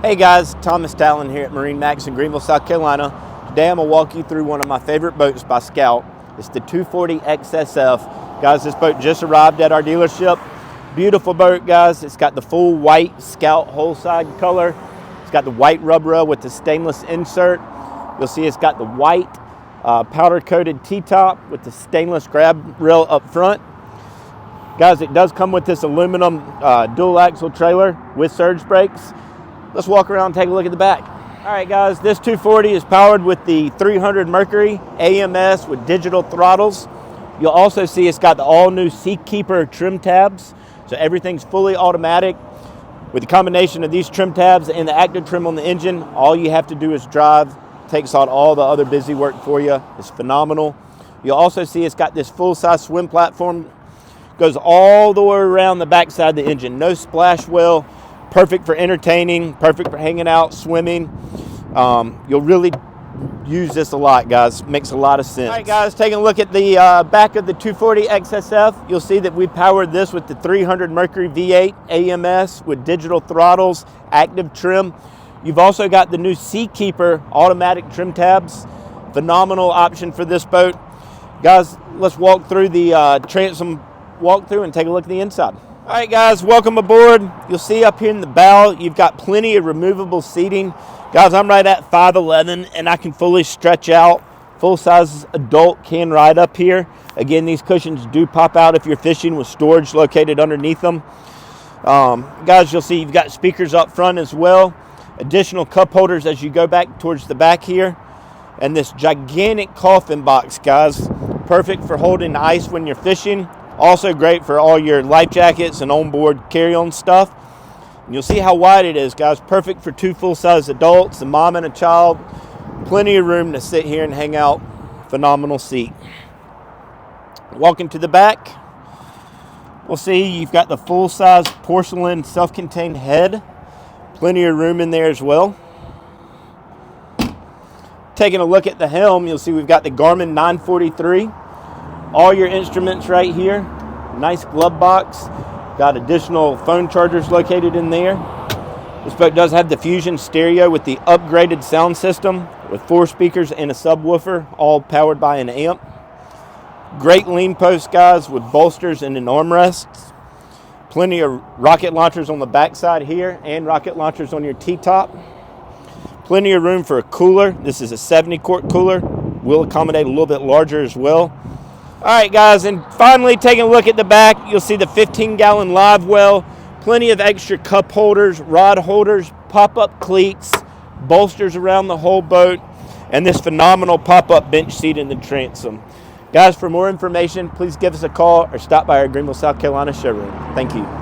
Hey guys, Thomas Talon here at MarineMax in Greenville, South Carolina. Today I'm going to walk you through one of my favorite boats by Scout. It's the 240 XSF. Guys, this boat just arrived at our dealership. Beautiful boat, guys. It's got the full white Scout whole side color. It's got the white rub rail with the stainless insert. You'll see it's got the white powder coated T-top with the stainless grab rail up front. Guys, it does come with this aluminum dual axle trailer with surge brakes. Let's walk around and take a look at the back. All right, guys, this 240 is powered with the 300 Mercury AMS with digital throttles. You'll also see it's got the all-new Seakeeper trim tabs, so everything's fully automatic. With the combination of these trim tabs and the active trim on the engine, all you have to do is drive. Takes out all the other busy work for you. It's phenomenal. You'll also see it's got this full-size swim platform. Goes all the way around the backside of the engine. No splash well. Perfect for entertaining, perfect for hanging out, swimming. You'll really use this a lot, guys. Makes a lot of sense. All right, guys, taking a look at the back of the 240 XSF, you'll see that we powered this with the 300 Mercury V8 AMS with digital throttles, active trim. You've also got the new Seakeeper automatic trim tabs. Phenomenal option for this boat. Guys, let's walk through the transom walkthrough and take a look at the inside. All right, guys, welcome aboard. You'll see up here in the bow, you've got plenty of removable seating. Guys, I'm right at 5'11", and I can fully stretch out. Full-size adult can ride up here. Again, these cushions do pop out if you're fishing with storage located underneath them. Guys, you'll see you've got speakers up front as well. Additional cup holders as you go back towards the back here. And this gigantic coffin box, guys. Perfect for holding ice when you're fishing. Also great for all your life jackets and onboard carry-on stuff. And you'll see how wide it is, guys. Perfect for two full-size adults, a mom and a child. Plenty of room to sit here and hang out. Phenomenal seat. Walking to the back, we'll see you've got the full-size porcelain self-contained head. Plenty of room in there as well. Taking a look at the helm, you'll see we've got the Garmin 943. All your instruments right here. Nice glove box. Got additional phone chargers located in there. This boat does have the Fusion stereo with the upgraded sound system with 4 speakers and a subwoofer, all powered by an amp. Great lean post, guys, with bolsters and an armrest. Plenty of rocket launchers on the backside here and rocket launchers on your T-top. Plenty of room for a cooler. This is a 70-quart cooler. Will accommodate a little bit larger as well. All right, guys, and finally taking a look at the back, you'll see the 15-gallon live well, plenty of extra cup holders, rod holders, pop-up cleats, bolsters around the whole boat, and this phenomenal pop-up bench seat in the transom. Guys, for more information, please give us a call or stop by our Greenville, South Carolina showroom. Thank you.